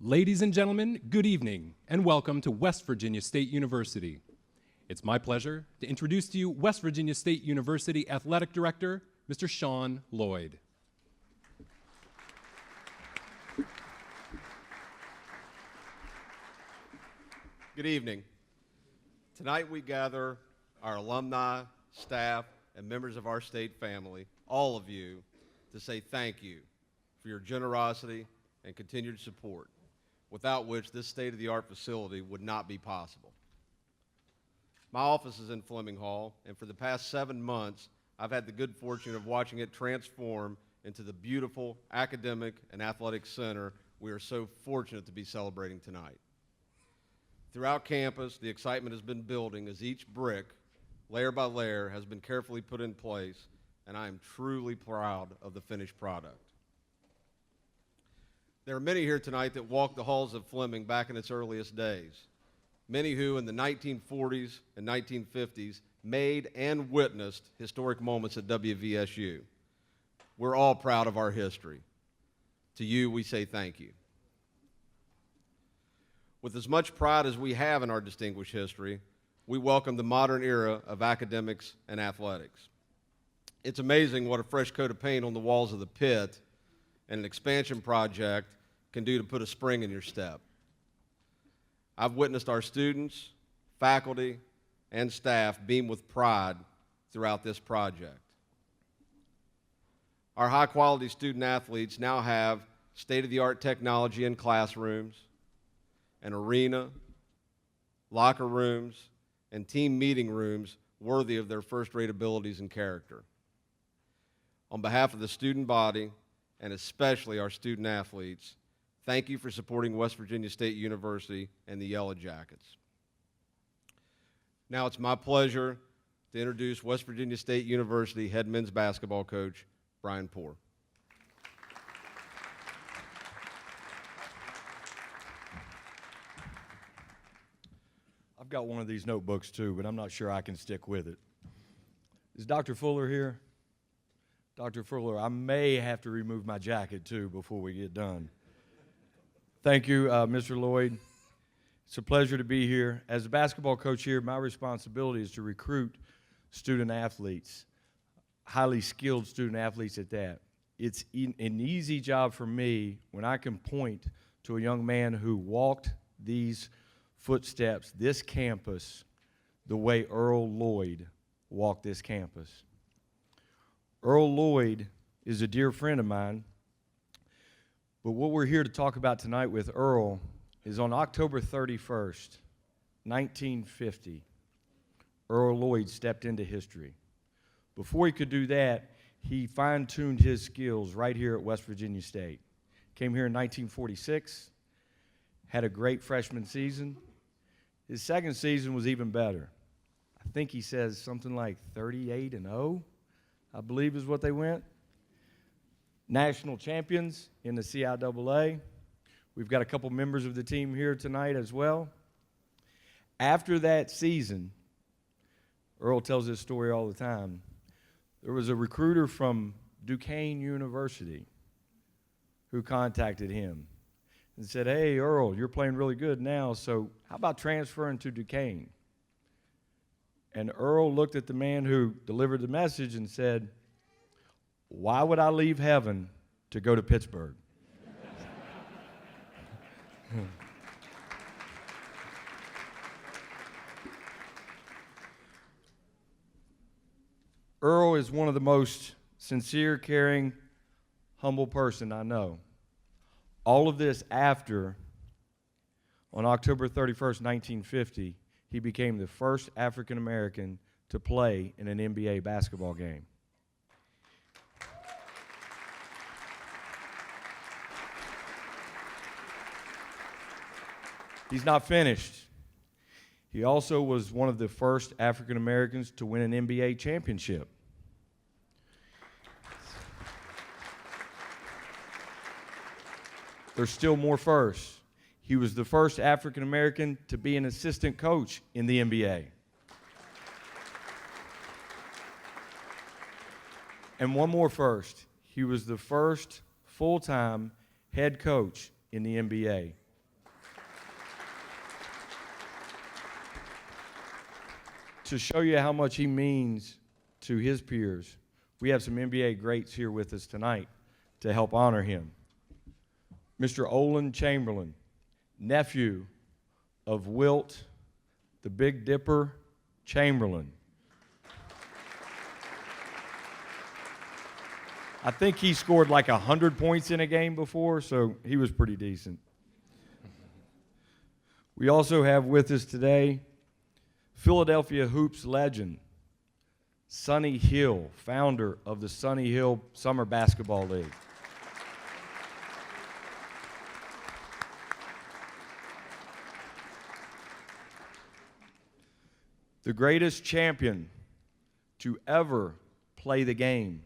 Ladies and gentlemen, good evening, and welcome to West Virginia State University. It's my pleasure to introduce to you West Virginia State University Athletic Director, Mr. Earl Lloyd. Good evening. Tonight we gather our alumni, staff, and members of our state family, all of you, to say thank you for your generosity and continued support, without which this state-of-the-art facility would not be possible. My office is in Fleming Hall, and for the past 7 months, I've had the good fortune of watching it transform into the beautiful academic and athletic center we are so fortunate to be celebrating tonight. Throughout campus, the excitement has been building as each brick, layer by layer, has been carefully put in place, and I am truly proud of the finished product. There are many here tonight that walked the halls of Fleming back in its earliest days, many who in the 1940s and 1950s made and witnessed historic moments at WVSU. We're all proud of our history. To you, we say thank you. With as much pride as we have in our distinguished history, we welcome the modern era of academics and athletics. It's amazing what a fresh coat of paint on the walls of the pit and an expansion project can do to put a spring in your step. I've witnessed our students, faculty, and staff beam with pride throughout this project. Our high-quality student athletes now have state-of-the-art technology in classrooms, an arena, locker rooms, and team meeting rooms worthy of their first-rate abilities and character. On behalf of the student body, and especially our student athletes, thank you for supporting West Virginia State University and the Yellow Jackets. Now it's my pleasure to introduce West Virginia State University head men's basketball coach, Brian Poore. I've got one of these notebooks too, but I'm not sure I can stick with it. Is Dr. Fuller here? Dr. Fuller, I may have to remove my jacket too before we get done. Thank you, Mr. Lloyd. It's a pleasure to be here. As a basketball coach here, my responsibility is to recruit student athletes, highly skilled student athletes at that. It's an easy job for me when I can point to a young man who walked these footsteps, this campus, the way Earl Lloyd walked this campus. Earl Lloyd is a dear friend of mine, but what we're here to talk about tonight with Earl is on October 31st, 1950, Earl Lloyd stepped into history. Before he could do that, he fine-tuned his skills right here at West Virginia State. Came here in 1946, had a great freshman season. His second season was even better. I think he says something like 38-0, I believe is what they went. National champions in the CIAA. We've got a couple members of the team here tonight as well. After that season, Earl tells this story all the time, there was a recruiter from Duquesne University who contacted him and said, "Hey, Earl, you're playing really good now, so how about transferring to Duquesne?" And Earl looked at the man who delivered the message and said, "Why would I leave heaven to go to Pittsburgh?" Earl is one of the most sincere, caring, humble person I know. All of this after, on October 31st, 1950, he became the first African American to play in an NBA basketball game. He's not finished. He also was one of the first African Americans to win an NBA championship. There's still more firsts. He was the first African American to be an assistant coach in the NBA. And one more first. He was the first full-time head coach in the NBA. To show you how much he means to his peers, we have some NBA greats here with us tonight to help honor him. Mr. Olin Chamberlain, nephew of Wilt, the Big Dipper Chamberlain. I think he scored like 100 points in a game before, so he was pretty decent. We also have with us today Philadelphia Hoops legend, Sonny Hill, founder of the Sonny Hill Summer Basketball League. The greatest champion to ever play the game.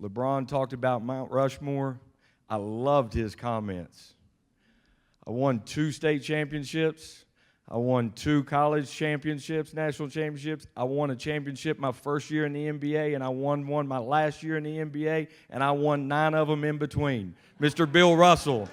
LeBron talked about Mount Rushmore. I loved his comments. I won 2 state championships. I won 2 college championships, national championships. I won a championship my first year in the NBA, and I won one my last year in the NBA, and I won 9 of them in between. Mr. Bill Russell.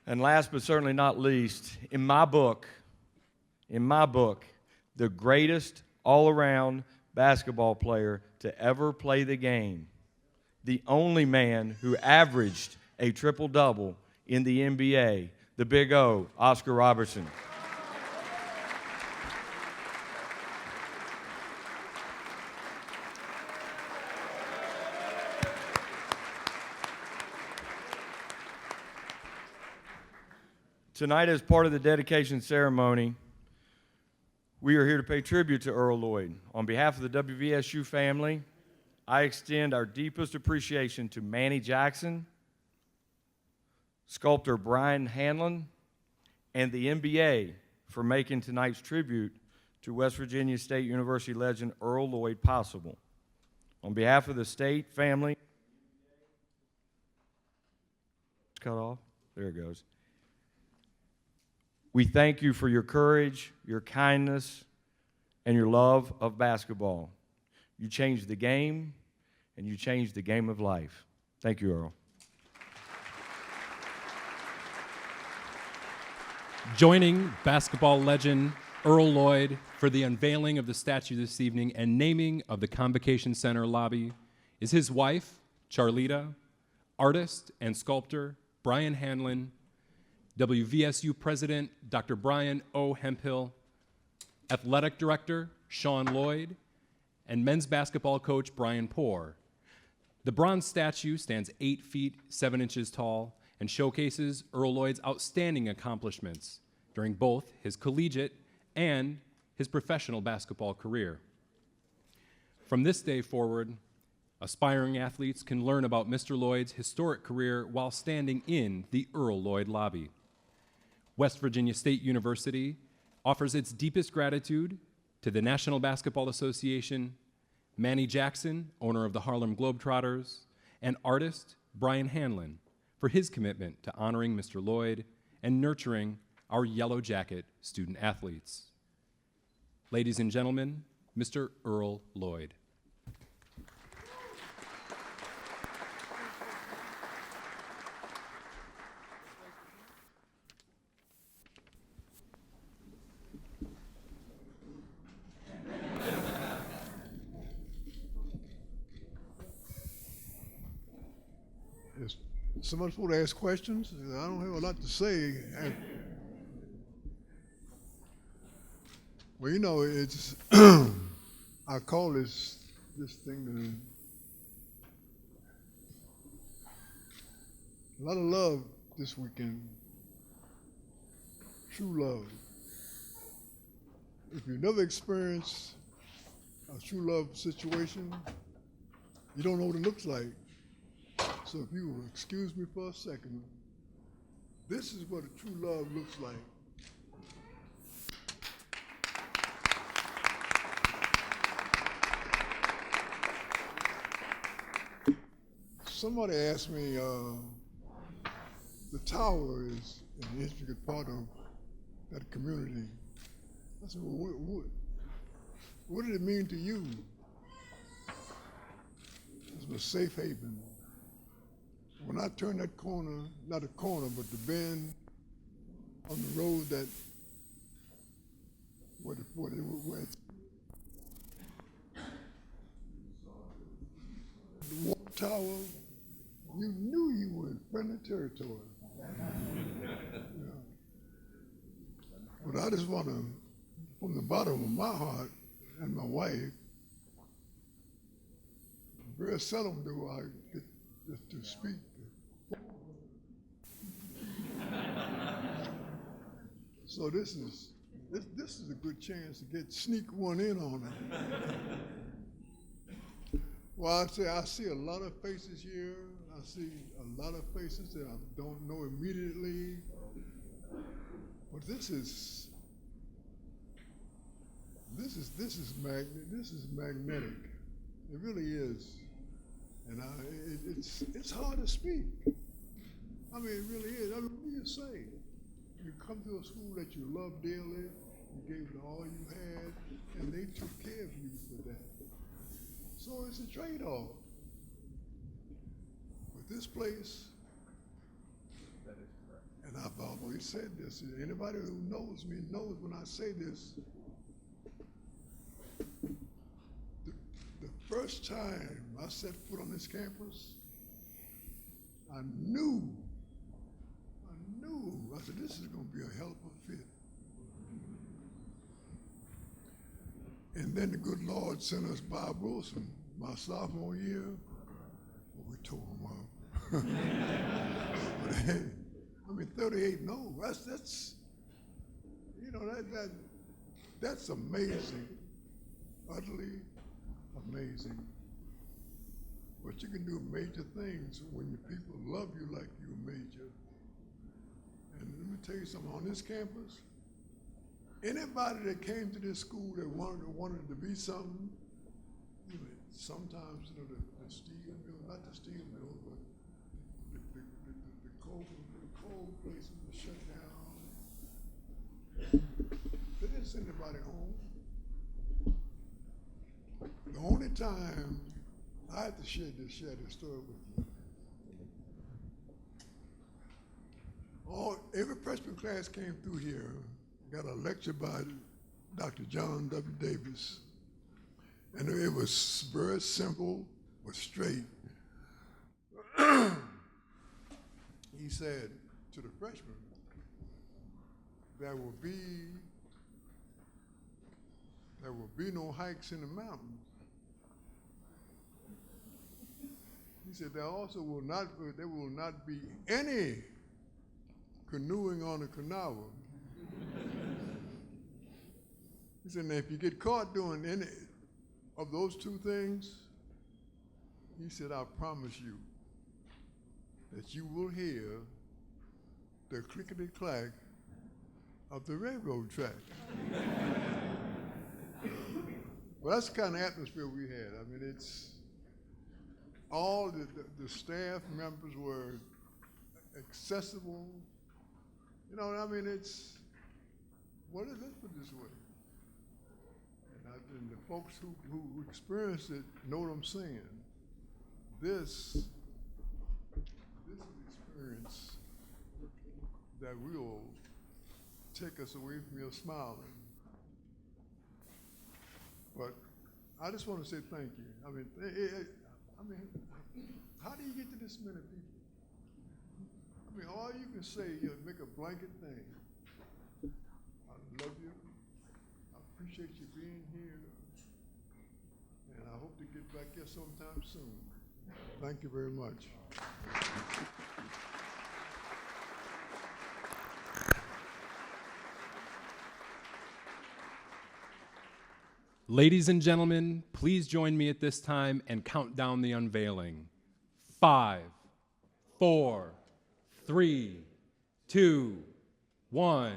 And last but certainly not least, in my book, the greatest all-around basketball player to ever play the game, the only man who averaged a triple-double in the NBA, the Big O, Oscar Robertson. Tonight, as part of the dedication ceremony, we are here to pay tribute to Earl Lloyd. On behalf of the WVSU family, I extend our deepest appreciation to Manny Jackson, sculptor Brian Hanlon, and the NBA for making tonight's tribute to West Virginia State University legend Earl Lloyd possible. On behalf of the state family, it's cut off. There it goes. We thank you for your courage, your kindness, and your love of basketball. You changed the game, and you changed the game of life. Thank you, Earl. Joining basketball legend Earl Lloyd for the unveiling of the statue this evening and naming of the Convocation Center lobby is his wife, Charlita, artist and sculptor Brian Hanlon, WVSU President Dr. Brian O. Hemphill, Athletic Director Sean Lloyd, and men's basketball coach Brian Poore. The bronze statue stands 8 feet 7 inches tall and showcases Earl Lloyd's outstanding accomplishments during both his collegiate and his professional basketball career. From this day forward, aspiring athletes can learn about Mr. Lloyd's historic career while standing in the Earl Lloyd lobby. West Virginia State University offers its deepest gratitude to the National Basketball Association, Manny Jackson, owner of the Harlem Globetrotters, and artist Brian Hanlon for his commitment to honoring Mr. Lloyd and nurturing our Yellow Jacket student athletes. Ladies and gentlemen, Mr. Earl Lloyd. Somebody's supposed to ask questions. I don't have a lot to say. Well, you know, it's I call this thing a lot of love this weekend. True love. If you've never experienced a true love situation, you don't know what it looks like. So if you will excuse me for a second, this is what a true love looks like. Somebody asked me, the tower is an intricate part of that community. I said, well, what did it mean to you? a safe haven. When I turned that corner, not a corner, but the bend on the road that where the water tower, you knew you were in friendly territory. Yeah. But I just want to, from the bottom of my heart and my wife, very seldom do I get to speak. So this is a good chance to sneak one in on it. Well, I see a lot of faces here. I see a lot of faces that I don't know immediately. But this is magnetic. It really is. And it's hard to speak. I mean, it really is. I mean, what do you say? You come to a school that you love dearly, you gave it all you had, and they took care of you for that. So it's a trade-off. But this place, and I've always said this, anybody who knows me knows when I say this, the first time I set foot on this campus, I knew, I said, this is going to be a hell of a fit. And then the good Lord sent us Bob Wilson my sophomore year. Well, we tore him up. But hey, I mean, 38, no, that's you know, that's amazing, utterly amazing. But you can do major things when the people love you like you're major. And let me tell you something, on this campus, anybody that came to this school that wanted to be something, you know, sometimes, you know, the steel mill, not the steel mill, but the coal places were shut down. They didn't send anybody home. The only time I had to share this story with you. Every freshman class came through here, got a lecture by Dr. John W. Davis. And it was very simple, but straight. He said to the freshmen, there will be no hikes in the mountains. He said there will not be any canoeing on the canal. He said, now if you get caught doing any of those two things, he said, I promise you that you will hear the clickety-clack of the railroad track. Well, that's the kind of atmosphere we had. I mean, it's all the staff members were accessible. You know, I mean, let's put it this way. And the folks who experienced it know what I'm saying. This is an experience that will take us away from your smiling. But I just want to say thank you. I mean, how do you get to this many people? I mean, all you can say is make a blanket thing. I love you. I appreciate you being here. And I hope to get back here sometime soon. Thank you very much. Ladies and gentlemen, please join me at this time and count down the unveiling. 5, 4, 3, 2, 1.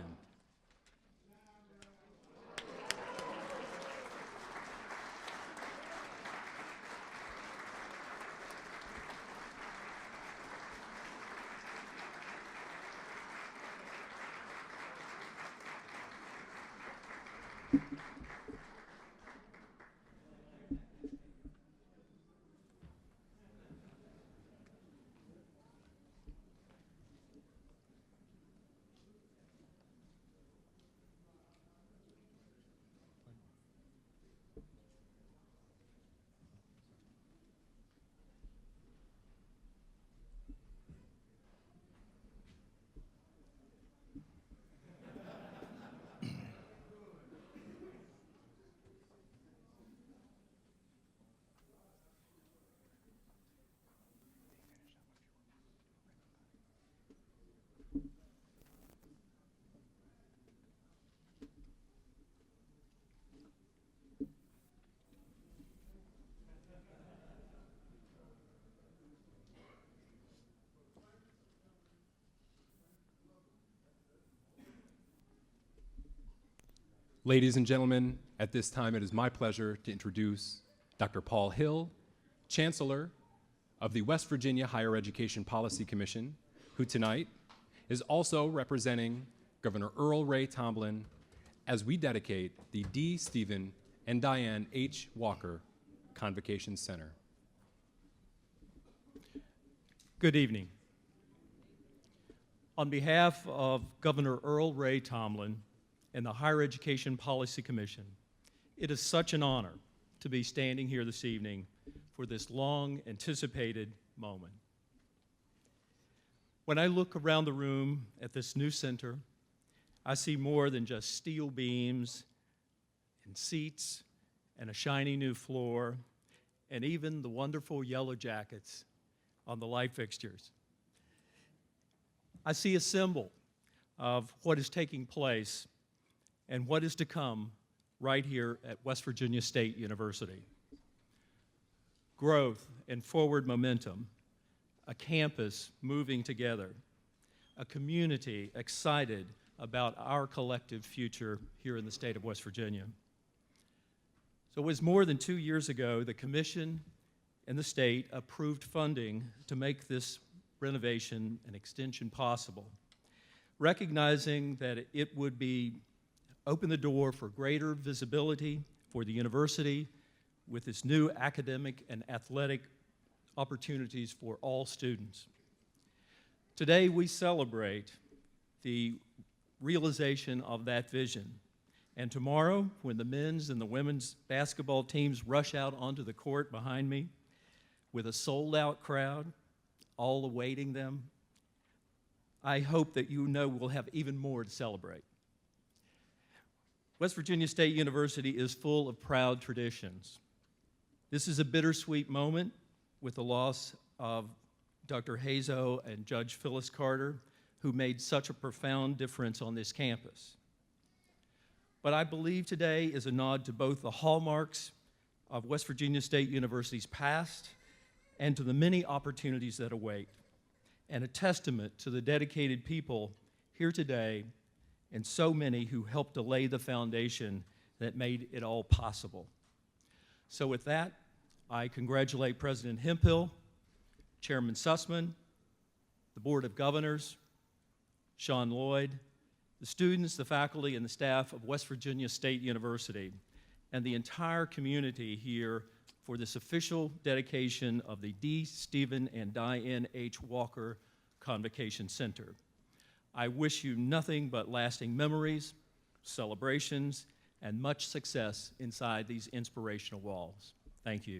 Ladies and gentlemen, at this time it is my pleasure to introduce Dr. Paul Hill, Chancellor of the West Virginia Higher Education Policy Commission, who tonight is also representing Governor Earl Ray Tomblin as we dedicate the D. Stephen and Diane H. Walker Convocation Center. Good evening. On behalf of Governor Earl Ray Tomblin and the Higher Education Policy Commission, it is such an honor to be standing here this evening for this long-anticipated moment. When I look around the room at this new center, I see more than just steel beams and seats and a shiny new floor and even the wonderful yellow jackets on the light fixtures. I see a symbol of what is taking place and what is to come right here at West Virginia State University. Growth and forward momentum, a campus moving together, a community excited about our collective future here in the state of West Virginia. So it was more than 2 years ago the Commission and the state approved funding to make this renovation and extension possible, recognizing that it would open the door for greater visibility for the university with its new academic and athletic opportunities for all students. Today we celebrate the realization of that vision. And tomorrow, when the men's and the women's basketball teams rush out onto the court behind me with a sold-out crowd all awaiting them, I hope that you know we'll have even more to celebrate. West Virginia State University is full of proud traditions. This is a bittersweet moment with the loss of Dr. Hazo and Judge Phyllis Carter, who made such a profound difference on this campus. But I believe today is a nod to both the hallmarks of West Virginia State University's past and to the many opportunities that await, and a testament to the dedicated people here today and so many who helped to lay the foundation that made it all possible. So with that, I congratulate President Hemphill, Chairman Sussman, the Board of Governors, Sean Lloyd, the students, the faculty, and the staff of West Virginia State University, and the entire community here for this official dedication of the D. Stephen and Diane H. Walker Convocation Center. I wish you nothing but lasting memories, celebrations, and much success inside these inspirational walls. Thank you.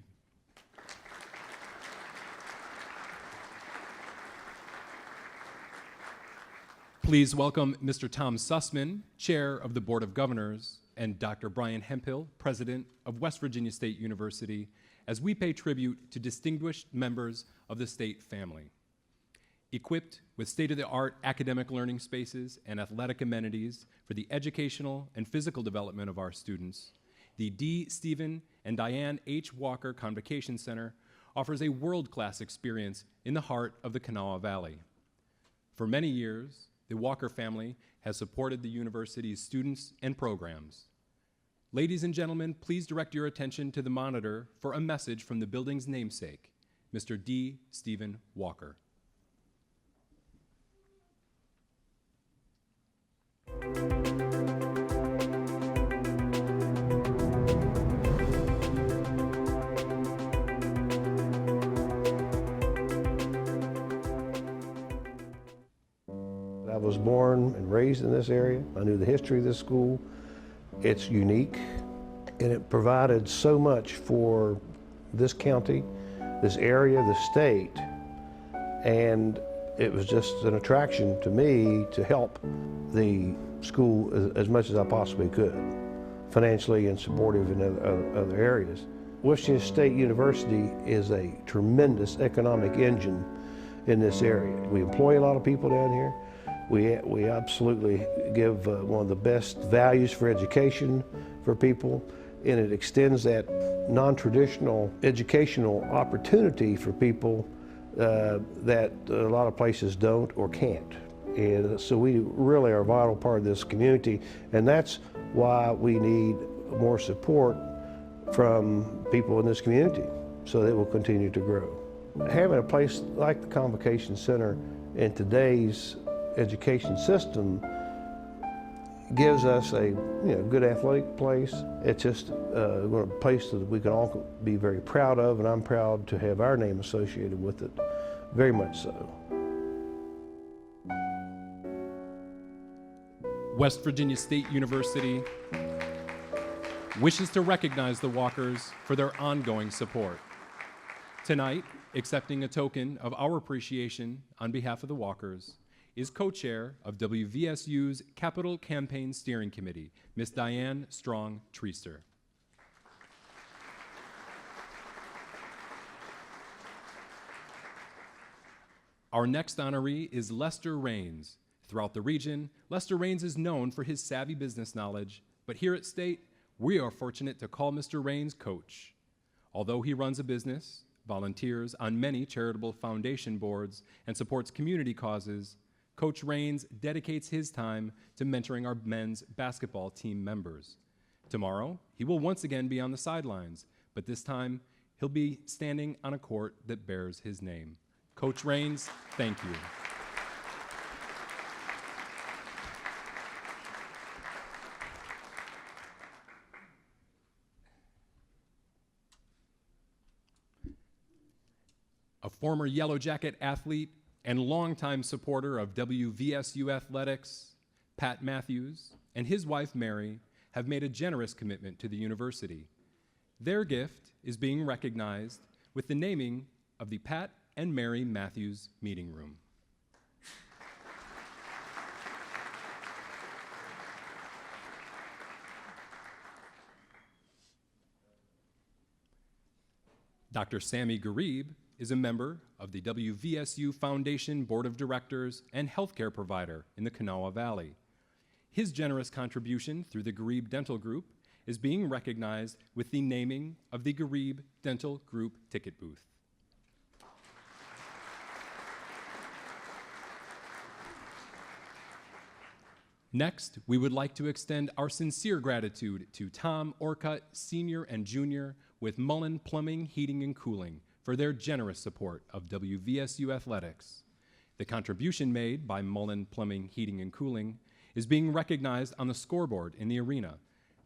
Please welcome Mr. Tom Sussman, Chair of the Board of Governors, and Dr. Brian Hemphill, President of West Virginia State University, as we pay tribute to distinguished members of the state family. Equipped with state-of-the-art academic learning spaces and athletic amenities for the educational and physical development of our students, the D. Stephen and Diane H. Walker Convocation Center offers a world-class experience in the heart of the Kanawha Valley. For many years, the Walker family has supported the university's students and programs. Ladies and gentlemen, please direct your attention to the monitor for a message from the building's namesake, Mr. D. Stephen Walker. I was born and raised in this area. I knew the history of this school. It's unique, and it provided so much for this county, this area, the state, and it was just an attraction to me to help the school as much as I possibly could, financially and supportive in other areas. West Virginia State University is a tremendous economic engine in this area. We employ a lot of people down here. We absolutely give one of the best values for education for people, and it extends that non-traditional educational opportunity for people that a lot of places don't or can't. And so we really are a vital part of this community, and that's why we need more support from people in this community so that it will continue to grow. Having a place like the Convocation Center in today's education system gives us a good athletic place. It's just a place that we can all be very proud of, and I'm proud to have our name associated with it, very much so. West Virginia State University wishes to recognize the Walkers for their ongoing support. Tonight, accepting a token of our appreciation on behalf of the Walkers is co-chair of WVSU's Capital Campaign Steering Committee, Ms. Diane Strong-Treaster. Our next honoree is Lester Raines. Throughout the region, Lester Raines is known for his savvy business knowledge, but here at State, we are fortunate to call Mr. Raines Coach. Although he runs a business, volunteers on many charitable foundation boards, and supports community causes, Coach Raines dedicates his time to mentoring our men's basketball team members. Tomorrow, he will once again be on the sidelines, but this time, he'll be standing on a court that bears his name. Coach Raines, thank you. A former Yellow Jacket athlete and longtime supporter of WVSU athletics, Pat Matthews, and his wife Mary have made a generous commitment to the university. Their gift is being recognized with the naming of the Pat and Mary Matthews Meeting Room. Dr. Sammy Garib is a member of the WVSU Foundation Board of Directors and healthcare provider in the Kanawha Valley. His generous contribution through the Garib Dental Group is being recognized with the naming of the Garib Dental Group ticket booth. Next, we would like to extend our sincere gratitude to Tom Orcutt, Sr. and Jr. with Mullen Plumbing, Heating, and Cooling for their generous support of WVSU athletics. The contribution made by Mullen Plumbing, Heating, and Cooling is being recognized on the scoreboard in the arena.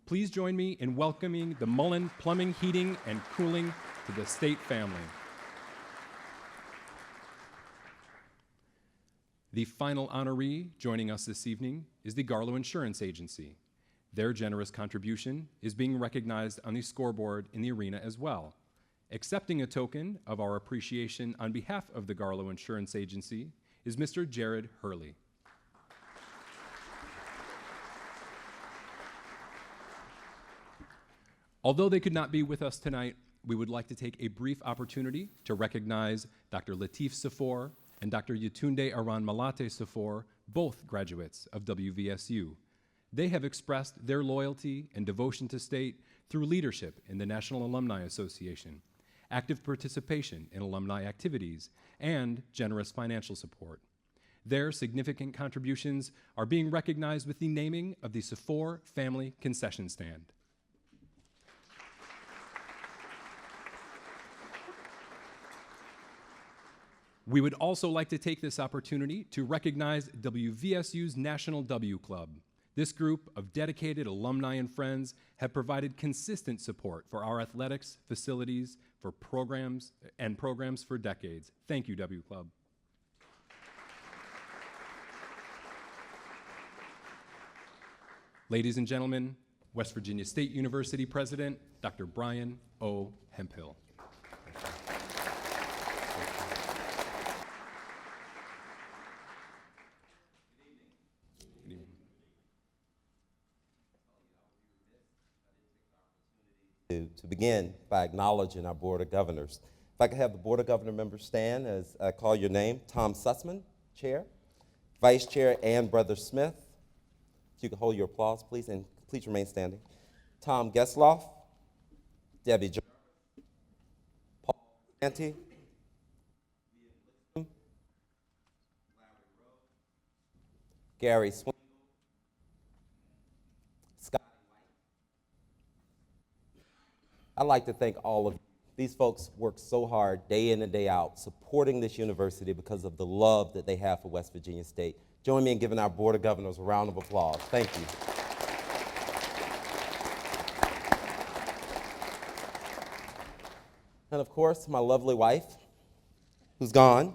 Please join me in welcoming the Mullen Plumbing, Heating, and Cooling to the State family. The final honoree joining us this evening is the Garlow Insurance Agency. Their generous contribution is being recognized on the scoreboard in the arena as well. Accepting a token of our appreciation on behalf of the Garlow Insurance Agency is Mr. Jared Hurley. Although they could not be with us tonight, we would like to take a brief opportunity to recognize Dr. Latif Safour and Dr. Yetunde Aran Malate Safour, both graduates of WVSU. They have expressed their loyalty and devotion to State through leadership in the National Alumni Association, active participation in alumni activities, and generous financial support. Their significant contributions are being recognized with the naming of the Safour Family Concession Stand. We would also like to take this opportunity to recognize WVSU's National W Club. This group of dedicated alumni and friends have provided consistent support for our athletics, facilities, for programs for decades. Thank you, W Club. Ladies and gentlemen, West Virginia State University President, Dr. Brian O. Hemphill. To begin by acknowledging our Board of Governors. If I could have the Board of Governor members stand as I call your name. Tom Sussman, Chair. Vice Chair Ann Brother Smith. If you could hold your applause, please, and please remain standing. Tom Gesloff. Debbie Jarvis. Paul Santi. Gary Swing, Scott. I'd like to thank all of you. These folks work so hard day in and day out supporting this university because of the love that they have for West Virginia State. Join me in giving our Board of Governors a round of applause. Thank you. And of course, my lovely wife, who's gone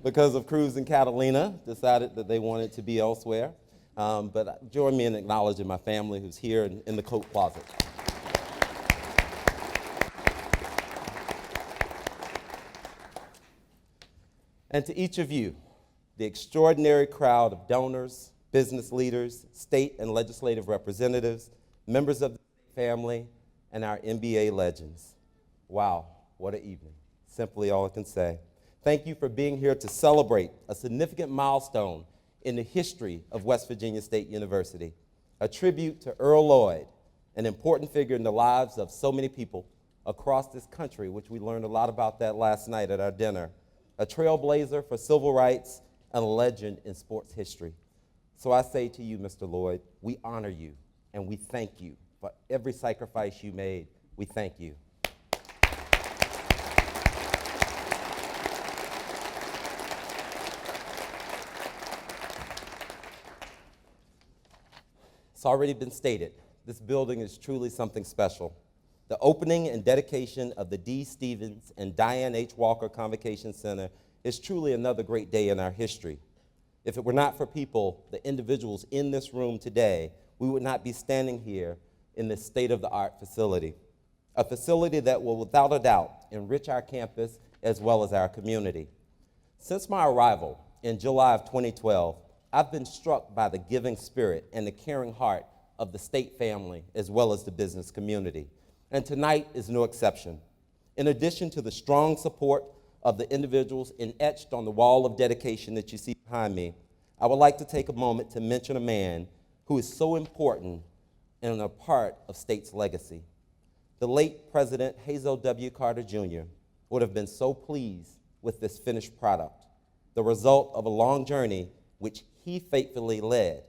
because of Cruz and Catalina, decided that they wanted to be elsewhere. But join me in acknowledging my family who's here in the coat closet. And to each of you, the extraordinary crowd of donors, business leaders, state and legislative representatives, members of the family, and our NBA legends. Wow, what an evening. Simply all I can say. Thank you for being here to celebrate a significant milestone in the history of West Virginia State University, a tribute to Earl Lloyd, an important figure in the lives of so many people across this country, which we learned a lot about that last night at our dinner, a trailblazer for civil rights and a legend in sports history. So I say to you, Mr. Lloyd, we honor you and we thank you for every sacrifice you made. We thank you. It's already been stated, this building is truly something special. The opening and dedication of the D. Stevens and Diane H. Walker Convocation Center is truly another great day in our history. If it were not for people, the individuals in this room today, we would not be standing here in this state-of-the-art facility, a facility that will without a doubt enrich our campus as well as our community. Since my arrival in July of 2012, I've been struck by the giving spirit and the caring heart of the state family as well as the business community. And tonight is no exception. In addition to the strong support of the individuals etched on the wall of dedication that you see behind me, I would like to take a moment to mention a man who is so important and a part of state's legacy. The late President Hazel W. Carter Jr. would have been so pleased with this finished product, the result of a long journey which he faithfully led.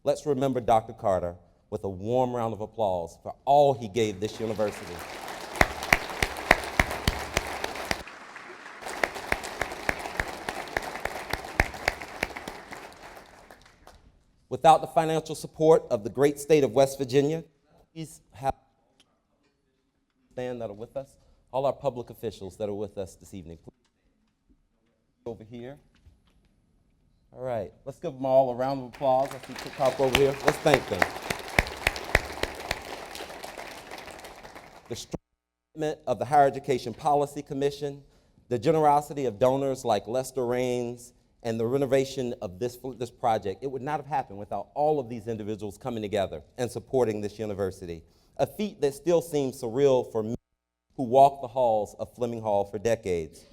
Let's remember Dr. Carter with a warm round of applause for all he gave this university. Without the financial support of the great state of West Virginia, please have stand that are with us, all our public officials that are with us this evening. Please over here. All right, let's give them all a round of applause. I see Cook over here. Let's thank them. The strong commitment of the Higher Education Policy Commission, the generosity of donors like Lester Raines, and the renovation of this project, it would not have happened without all of these individuals coming together and supporting this university, a feat that still seems surreal for me who walked the halls of Fleming Hall for decades.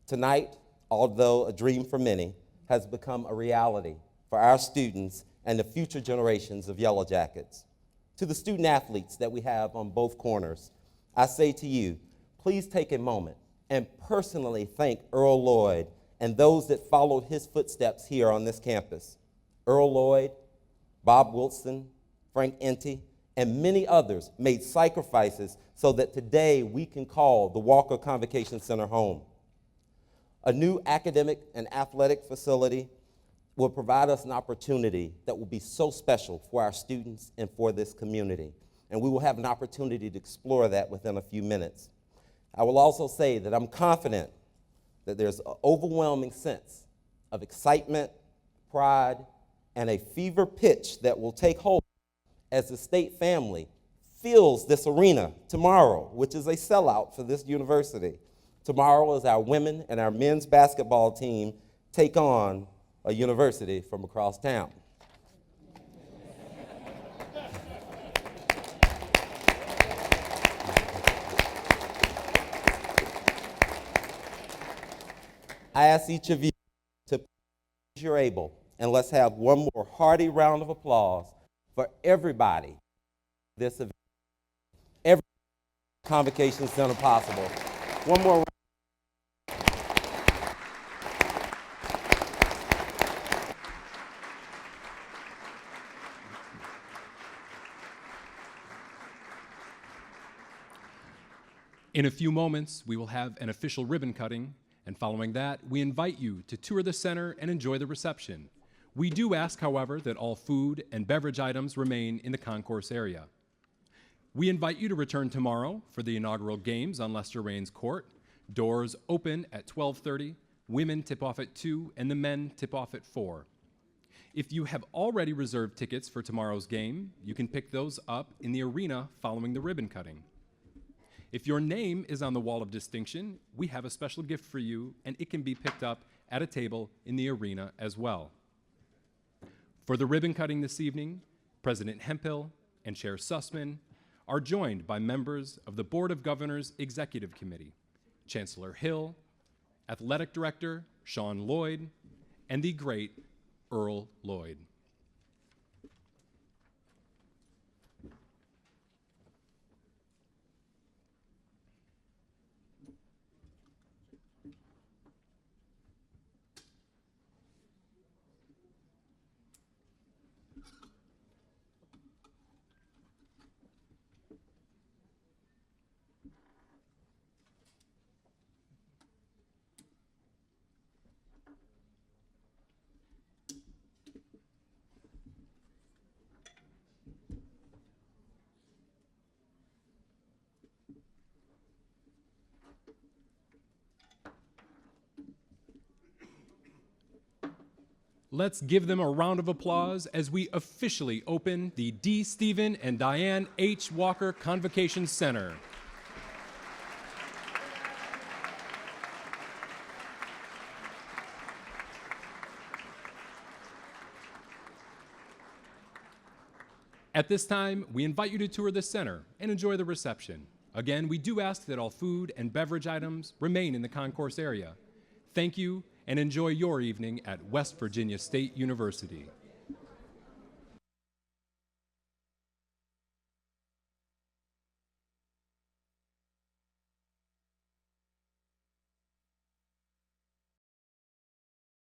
Tonight, although a dream for many, has become a reality for our students and the future generations of Yellow Jackets. To the student athletes that we have on both corners, I say to you, please take a moment and personally thank Earl Lloyd and those that followed his footsteps here on this campus. Earl Lloyd, Bob Wilson, Frank Enty, and many others made sacrifices so that today we can call the Walker Convocation Center home. A new academic and athletic facility will provide us an opportunity that will be so special for our students and for this community. And we will have an opportunity to explore that within a few minutes. I will also say that I'm confident that there's an overwhelming sense of excitement, pride, and a fever pitch that will take hold as the state family fills this arena tomorrow, which is a sellout for this university. Tomorrow, as our women and our men's basketball team take on a university from across town. I ask each of you to please you're able, and let's have one more hearty round of applause for everybody this event, every Convocation Center possible. One more round. In a few moments, we will have an official ribbon cutting, and following that, we invite you to tour the center and enjoy the reception. We do ask, however, that all food and beverage items remain in the concourse area. We invite you to return tomorrow for the inaugural games on Lester Raines Court. Doors open at 12:30, women tip off at 2, and the men tip off at 4. If you have already reserved tickets for tomorrow's game, you can pick those up in the arena following the ribbon cutting. If your name is on the wall of distinction, we have a special gift for you, and it can be picked up at a table in the arena as well. For the ribbon cutting this evening, President Hemphill and Chair Sussman are joined by members of the Board of Governors Executive Committee, Chancellor Hill, Athletic Director Sean Lloyd, and the great Earl Lloyd. Let's give them a round of applause as we officially open the D. Stephen and Diane H. Walker Convocation Center. At this time, we invite you to tour the center and enjoy the reception. Again, we do ask that all food and beverage items remain in the concourse area. Thank you, and enjoy your evening at West Virginia State University.